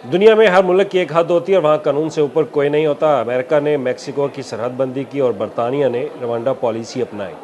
दुनिया में हर मुल्क की एक हद होती है और वहाँ कानून से ऊपर कोई नहीं होता। अमेरिका ने मेक्सिको की सरहदबंदी की और बरतानिया ने रवांडा पॉलिसी अपनाई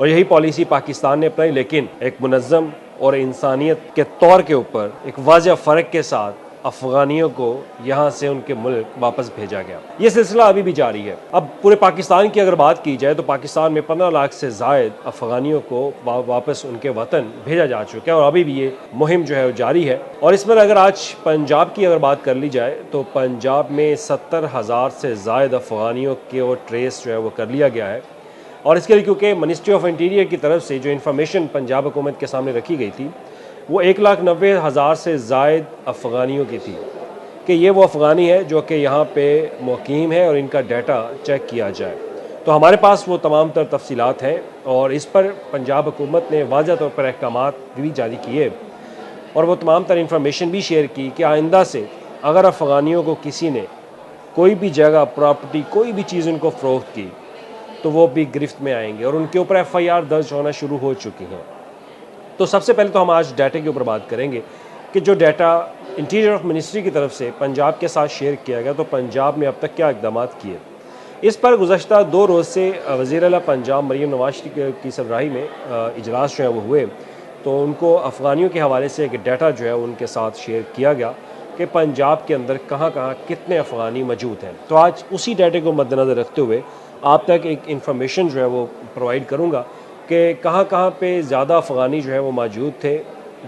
और यही पॉलिसी पाकिस्तान ने अपनाई, लेकिन एक मुनज़्ज़म और इंसानियत के तौर के ऊपर एक वाज़ह फ़र्क के साथ अफ़गानियों को यहाँ से उनके मुल्क वापस भेजा गया। ये सिलसिला अभी भी जारी है। अब पूरे पाकिस्तान की अगर बात की जाए तो पाकिस्तान में 15 लाख से ज़ायद अफ़गानियों को वापस उनके वतन भेजा जा चुका है और अभी भी ये मुहिम जो है वो जारी है। और इसमें अगर आज पंजाब की अगर बात कर ली जाए तो पंजाब में 70,000 से ज़ायद अफ़गानियों के ट्रेस जो है वो कर लिया गया है। और इसके लिए क्योंकि मिनिस्ट्री ऑफ इंटीरियर की तरफ से जो इन्फॉर्मेशन पंजाब हुकूमत के सामने रखी गई थी वो 1,90,000 से ज़ायद अफ़गानियों की थी कि ये वो अफ़गानी है जो कि यहाँ पे मुक़ीम है और इनका डाटा चेक किया जाए। तो हमारे पास वो तमाम तर तफसीलात हैं और इस पर पंजाब हुकूमत ने वाज़ह तौर पर अहकामात भी जारी किए और वो तमाम तर इन्फॉर्मेशन भी शेयर की कि आइंदा से अगर अफ़गानियों को किसी ने कोई भी जगह, प्रॉपर्टी, कोई भी चीज़ उनको फ़रोख्त की तो वो भी गिरफ्त में आएंगे और उनके ऊपर FIR दर्ज होना शुरू हो चुकी हैं। तो सबसे पहले तो हम आज डाटा के ऊपर बात करेंगे कि जो डाटा इंटीरियर ऑफ मिनिस्ट्री की तरफ से पंजाब के साथ शेयर किया गया तो पंजाब में अब तक क्या इक़दाम किए। इस पर गुज़श्ता 2 रोज़ से वज़ीर आला पंजाब मरीम नवाज़ की सरबराही में इजलास जो है वो हुए तो उनको अफ़गानियों के हवाले से एक डाटा जो है उनके साथ शेयर किया गया कि पंजाब के अंदर कहाँ कहाँ कितने अफ़गानी मौजूद हैं। तो आज उसी डाटे को मद्देनज़र रखते हुए आप तक एक इन्फॉर्मेशन जो है वो प्रोवाइड करूँगा कि कहाँ कहाँ पे ज़्यादा अफ़गानी जो है वो मौजूद थे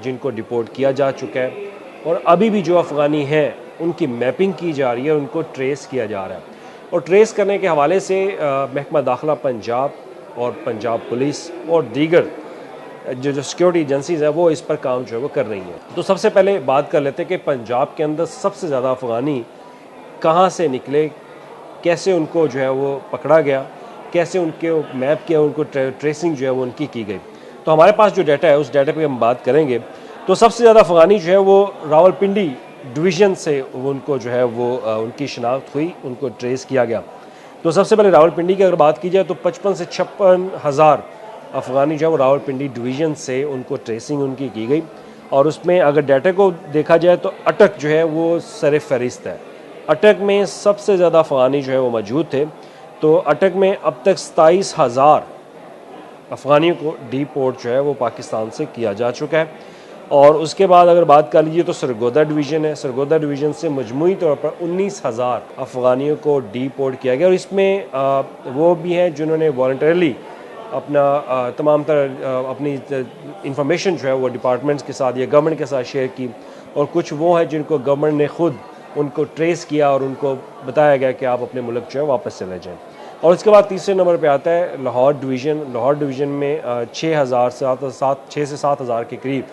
जिनको डिपोर्ट किया जा चुका है और अभी भी जो अफ़गानी हैं उनकी मैपिंग की जा रही है, उनको ट्रेस किया जा रहा है। और ट्रेस करने के हवाले से महकमा दाखिला पंजाब और पंजाब पुलिस और दीगर जो सिक्योरिटी एजेंसीज़ हैं वो इस पर काम जो है वो कर रही हैं। तो सबसे पहले बात कर लेते हैं कि पंजाब के अंदर सबसे ज़्यादा अफ़गानी कहाँ से निकले, कैसे उनको जो है वो पकड़ा गया, कैसे उनके मैप किया, उनको ट्रेसिंग जो है वो उनकी की गई। तो हमारे पास जो डाटा है उस डाटा पे हम बात करेंगे तो सबसे ज़्यादा अफ़गानी जो है वो रावलपिंडी डिवीज़न से उनको जो है वो उनकी शनाख्त हुई, उनको ट्रेस किया गया। तो सबसे पहले रावलपिंडी की अगर बात की जाए तो 55 से 56 हज़ार अफ़गानी जो है वो रावलपिंडी डिवीज़न से उनको ट्रेसिंग उनकी की गई। और उसमें अगर डाटा को देखा जाए तो अटक जो है वो सर फहरिस्त है। अटक में सबसे ज़्यादा अफ़गानी जो है वो मौजूद थे। तो अटक में अब तक 27,000 अफ़गानियों को डिपोर्ट जो है वो पाकिस्तान से किया जा चुका है। और उसके बाद अगर बात कर लीजिए तो सरगोदा डिवीज़न है। सरगोदा डिवीज़न से मजमूई तौर पर 19,000 अफ़गानियों को डिपोर्ट किया गया और इसमें वो भी हैं जिन्होंने वॉलंटरली अपना तमाम तरह अपनी इंफॉर्मेशन जो है वो डिपार्टमेंट्स के साथ या गवर्नमेंट के साथ शेयर की और कुछ वो हैं जिनको गवर्नमेंट ने ख़ुद उनको ट्रेस किया और उनको बताया गया कि आप अपने मुल्क जो है वापस चले जाएँ। और उसके बाद तीसरे नंबर पे आता है लाहौर डिवीज़न। लाहौर डिवीज़न में 6 से 7 हज़ार के करीब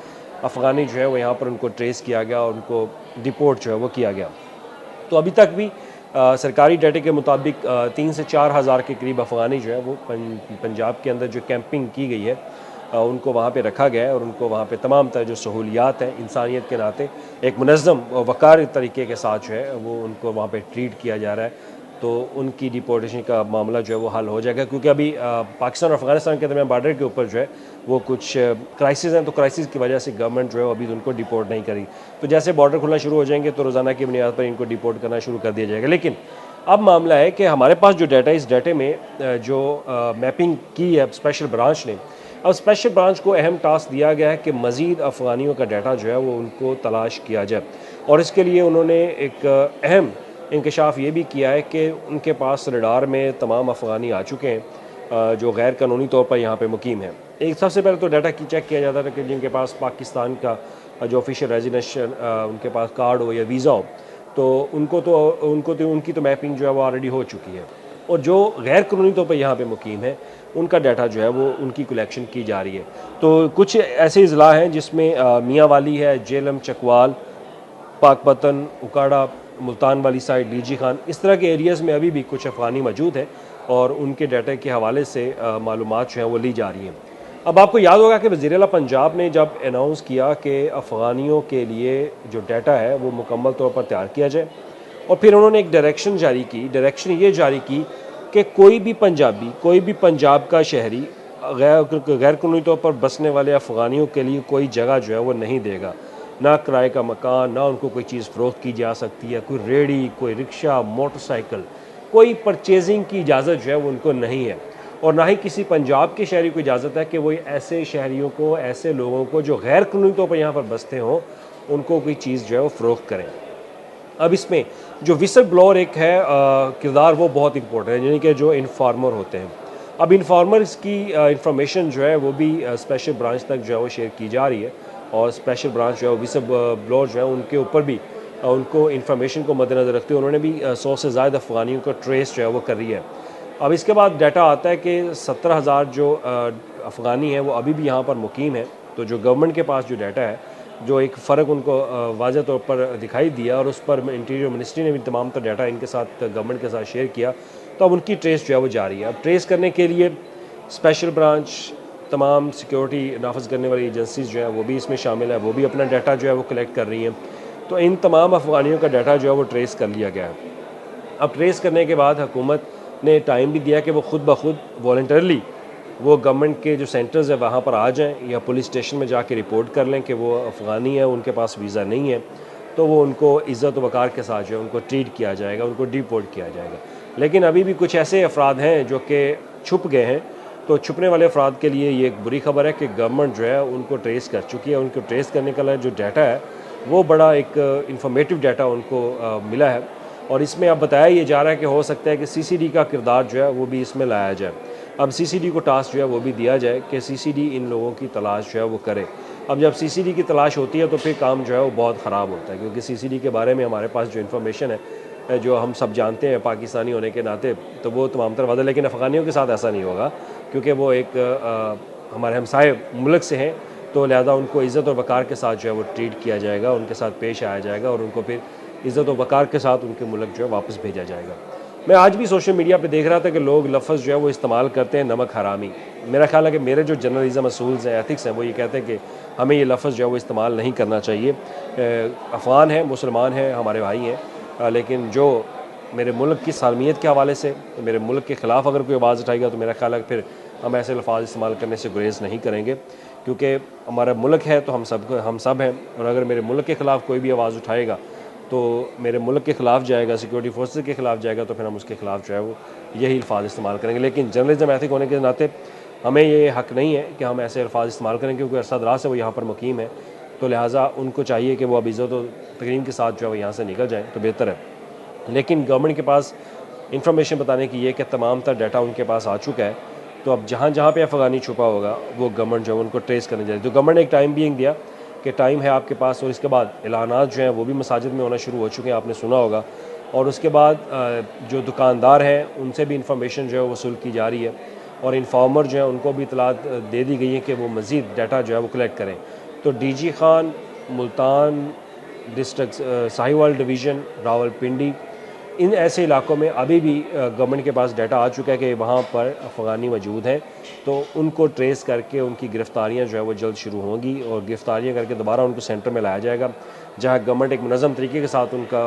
अफ़गानी जो है वो यहाँ पर उनको ट्रेस किया गया और उनको डिपोर्ट जो है वो किया गया। तो अभी तक भी सरकारी डाटे के मुताबिक 3 से 4 हज़ार के करीब अफ़गानी जो है वो पंजाब के अंदर जो कैंपिंग की गई है उनको वहाँ पे रखा गया है और उनको वहाँ पे तमाम तरह जो सहूलियात हैं इंसानियत के नाते एक मुनज़्ज़म वक़ार तरीके के साथ जो है वो उनको वहाँ पे ट्रीट किया जा रहा है। तो उनकी डिपोर्टेशन का मामला जो है वो हल हो जाएगा क्योंकि अभी पाकिस्तान और अफ़गानिस्तान के दरमियान बॉर्डर के ऊपर जो है वो कुछ क्राइसिस हैं। तो क्राइसिस की वजह से गवर्नमेंट जो है अभी उनको डिपोर्ट नहीं करी। तो जैसे बॉर्डर खुलना शुरू हो जाएंगे तो रोज़ाना की बुनियाद पर इनको डिपोर्ट करना शुरू कर दिया जाएगा। लेकिन अब मामला है कि हमारे पास जो डाटा है इस डाटे में जो मैपिंग की है स्पेशल ब्रांच ने, अब स्पेशल ब्रांच को अहम टास्क दिया गया है कि मज़ीद अफ़गानियों का डाटा जो है वो उनको तलाश किया जाए और इसके लिए उन्होंने एक अहम इंकशाफ ये भी किया है कि उनके पास रडार में तमाम अफ़गानी आ चुके हैं जो गैर कानूनी तौर पर यहाँ पे मुकीम हैं। एक सबसे पहले तो डाटा की चेक किया जाता था कि जिनके पास पाकिस्तान का जो ऑफिशियल रेजिडेंशियल उनके पास कार्ड हो या वीज़ा हो तो उनकी तो मैपिंग जो है वो ऑलरेडी हो चुकी है और जो गैर कानूनी तौर पर यहाँ पे मुकीम है उनका डाटा जो है वो उनकी कलेक्शन की जा रही है। तो कुछ ऐसे अज़ला हैं जिसमें मियाँ वाली है, जेलम, चकवाल, पाकपतन, उकाड़ा, मुल्तान वाली साइड, लीजी खान, इस तरह के एरियाज़ में अभी भी कुछ अफ़गानी मौजूद हैं और उनके डाटा के हवाले से मालूमात जो हैं वो ली जा रही हैं। अब आपको याद होगा कि वज़ीर आला पंजाब ने जब अनाउंस किया कि अफ़गानियों के लिए जो डाटा है वो मुकम्मल तौर पर तैयार किया जाए और फिर उन्होंने एक डायरेक्शन जारी की। डायरेक्शन ये जारी की कि कोई भी पंजाबी, कोई भी पंजाब का शहरी गैर कानूनी तौर पर बसने वाले अफ़गानियों के लिए कोई जगह जो है वो नहीं देगा। ना किराए का मकान, ना उनको कोई चीज़ फ़रोख्त की जा सकती है, कोई रेडी, कोई रिक्शा, मोटरसाइकिल, कोई परचेजिंग की इजाज़त जो है वो उनको नहीं है। और ना ही किसी पंजाब के शहरी को इजाज़त है कि वो ऐसे शहरियों को, ऐसे लोगों को जो गैर कानूनी तौर पर यहाँ पर बसते हों, उनको कोई चीज़ जो है वो फ़रोख्त करें। अब इसमें जो विसल ब्लोअर एक है किरदार, वो बहुत इंपॉर्टेंट है, यानी कि जो इन्फॉर्मर होते हैं। अब इन्फॉर्मर्स की इंफॉर्मेशन जो है वो भी स्पेशल ब्रांच तक जो है वो शेयर की जा रही है, और स्पेशल ब्रांच जो है विसल ब्लोअर जो है उनके ऊपर भी उनको इन्फॉर्मेशन को मद्देनज़र रखते हुए उन्होंने भी 100 से ज़्यादा अफ़गानियों का ट्रेस जो है वो कर रही है। अब इसके बाद डाटा आता है कि 17,000 जो अफ़गानी हैं वो अभी भी यहाँ पर मुकीम हैं। तो जो गवर्नमेंट के पास जो डाटा है, जो एक फ़र्क उनको वाज़ह तौर पर दिखाई दिया, और उस पर इंटीरियर मिनिस्ट्री ने भी तमाम तर डाटा इनके साथ, गवर्नमेंट के साथ शेयर किया, तो अब उनकी ट्रेस जो है वो जारी है। अब ट्रेस करने के लिए स्पेशल ब्रांच, तमाम सिक्योरिटी नाफज करने वाली एजेंसीज़ जो है वो भी इसमें शामिल है, वो भी अपना डाटा जो है वो कलेक्ट कर रही हैं। तो इन तमाम अफ़गानियों का डाटा जो है वो ट्रेस कर लिया गया है। अब ट्रेस करने के बाद हुकूमत ने टाइम भी दिया कि वो खुद ब खुद वॉलंटरली वो गवर्नमेंट के जो सेंटर्स है वहाँ पर आ जाएं, या पुलिस स्टेशन में जाके रिपोर्ट कर लें कि वो अफ़गानी है, उनके पास वीज़ा नहीं है, तो वो उनको इज़्ज़त व वक़ार के साथ जो है उनको ट्रीट किया जाएगा, उनको डिपोर्ट किया जाएगा। लेकिन अभी भी कुछ ऐसे अफराद हैं जो कि छुप गए हैं। तो छुपने वाले अफराद के लिए ये एक बुरी खबर है कि गवर्नमेंट जो है उनको ट्रेस कर चुकी है। उनको ट्रेस करने का जो डाटा है वो बड़ा एक इंफॉर्मेटिव डाटा उनको मिला है, और इसमें अब बताया ये जा रहा है कि हो सकता है कि CCD का किरदार जो है वो भी इसमें लाया जाए। अब CCD को टास्क जो है वो भी दिया जाए कि CCD इन लोगों की तलाश जो है वो करे। अब जब CCD की तलाश होती है तो फिर काम जो है वो बहुत ख़राब होता है, क्योंकि CCD के बारे में हमारे पास जो इन्फॉर्मेशन है, जो हम सब जानते हैं पाकिस्तानी होने के नाते, तो वो तमाम तर वादा। लेकिन अफ़गानियों के साथ ऐसा नहीं होगा, क्योंकि वो एक हमारे हमसाए मुल्क से हैं, तो लिहाजा उनको इज़्ज़त और वक़ार के साथ जो है वो ट्रीट किया जाएगा, उनके साथ पेश आया जाएगा, और उनको फिर इज़्ज़त और वक़ार के साथ उनके मुल्क जो है वापस भेजा जाएगा। मैं आज भी सोशल मीडिया पे देख रहा था कि लोग लफ्ज़ जो है वो इस्तेमाल करते हैं, नमक हरामी। मेरा ख्याल है कि मेरे जो जर्नलिज़म असूल्स हैं, एथिक्स हैं, वो ये कहते हैं कि हमें ये लफ्ज़ जो है वो इस्तेमाल नहीं करना चाहिए। अफ़गान हैं, मुसलमान हैं, हमारे भाई हैं, लेकिन जो मेरे मुल्क की सालमियत के हवाले से, मेरे मुल्क के ख़िलाफ़ अगर कोई आवाज़ उठाएगा, तो मेरा ख्याल है कि फिर हम ऐसे अल्फाज इस्तेमाल करने से गुरेज़ नहीं करेंगे, क्योंकि हमारा मुल्क है तो हम सब हैं। और अगर मेरे मुल्क के ख़िलाफ़ कोई भी आवाज़ उठाएगा तो मेरे मुल्क के ख़िलाफ़ जाएगा, सिक्योरिटी फोर्सेस के ख़िलाफ़ जाएगा, तो फिर हम उसके ख़िलाफ़ जो है वो यही अल्फाज इस्तेमाल करेंगे। लेकिन जर्नलिज़म एथिक होने के नाते हमें ये हक़ नहीं है कि हम ऐसे अल्फाज इस्तेमाल करें, क्योंकि अरसा दराज से वो यहाँ पर मुकीम है, तो लिहाजा उनको चाहिए कि वो अब इज़्ज़त और तकरीम के साथ जो है वो यहाँ से निकल जाएँ तो बेहतर है। लेकिन गवर्नमेंट के पास इंफॉर्मेशन बताने की ये कि तमाम तर डाटा उनके पास आ चुका है, तो अब जहाँ जहाँ पे अफ़गानी छुपा होगा वो गवर्नमेंट जो है उनको ट्रेस करने जाए। तो गवर्नमेंट ने एक टाइम बीइंग दिया कि टाइम है आपके पास, और इसके बाद ऐलानात जो हैं वो भी मसाजिद में होना शुरू हो चुके हैं, आपने सुना होगा। और उसके बाद जो दुकानदार हैं उनसे भी इंफॉर्मेशन जो है वसूल की जा रही है, और इन्फॉर्मर जो है उनको भी इतलात दे दी गई है कि वो मज़ीद डाटा जो है वो कलेक्ट करें। तो DG Khan, Multan district, Sahiwal division, Rawalpindi, इन ऐसे इलाकों में अभी भी गवर्नमेंट के पास डाटा आ चुका है कि वहाँ पर अफ़गानी मौजूद हैं, तो उनको ट्रेस करके उनकी गिरफ़्तारियाँ जो है वो जल्द शुरू होंगी, और गिरफ़्तारियाँ करके दोबारा उनको सेंटर में लाया जाएगा, जहाँ गवर्नमेंट एक मुनज़्ज़म तरीके के साथ उनका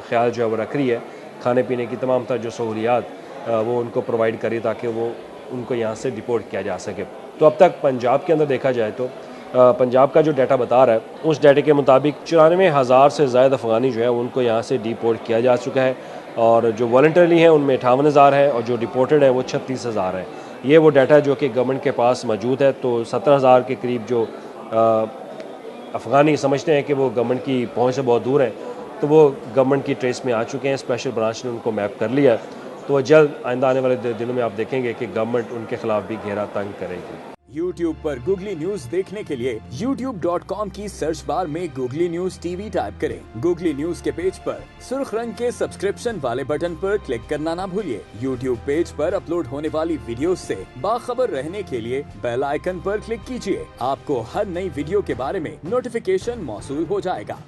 ख्याल जो है वो रख रही है, खाने पीने की तमाम तर जो सहूलियात वो उनको प्रोवाइड करी, ताकि वो उनको यहाँ से डिपोर्ट किया जा सके। तो अब तक पंजाब के अंदर देखा जाए तो पंजाब का जो डाटा बता रहा है, उस डाटे के मुताबिक 94,000 से ज़्यादा अफ़गानी जो है उनको यहाँ से डिपोर्ट किया जा चुका है, और जो वॉलंटरली हैं उनमें 58,000 है, और जो डिपोर्टेड है वो 36,000 है। ये वो डाटा जो कि गवर्नमेंट के पास मौजूद है। तो 17,000 के करीब जो अफ़गानी समझते हैं कि वो गवर्नमेंट की पहुंच से बहुत दूर हैं, तो वो गवर्नमेंट की ट्रेस में आ चुके हैं। स्पेशल ब्रांच ने उनको मैप कर लिया, तो जल्द आइंदा आने वाले दिनों में आप देखेंगे कि गवर्नमेंट उनके खिलाफ भी घेरा तंग करेगी। YouTube पर गूगली न्यूज देखने के लिए youtube.com की सर्च बार में गूगली न्यूज TV टाइप करें। गूगली न्यूज के पेज पर सुर्ख रंग के सब्सक्रिप्शन वाले बटन पर क्लिक करना ना भूलिए। YouTube पेज पर अपलोड होने वाली वीडियोस से बाखबर रहने के लिए बेल आइकन पर क्लिक कीजिए। आपको हर नई वीडियो के बारे में नोटिफिकेशन मौसूल हो जाएगा।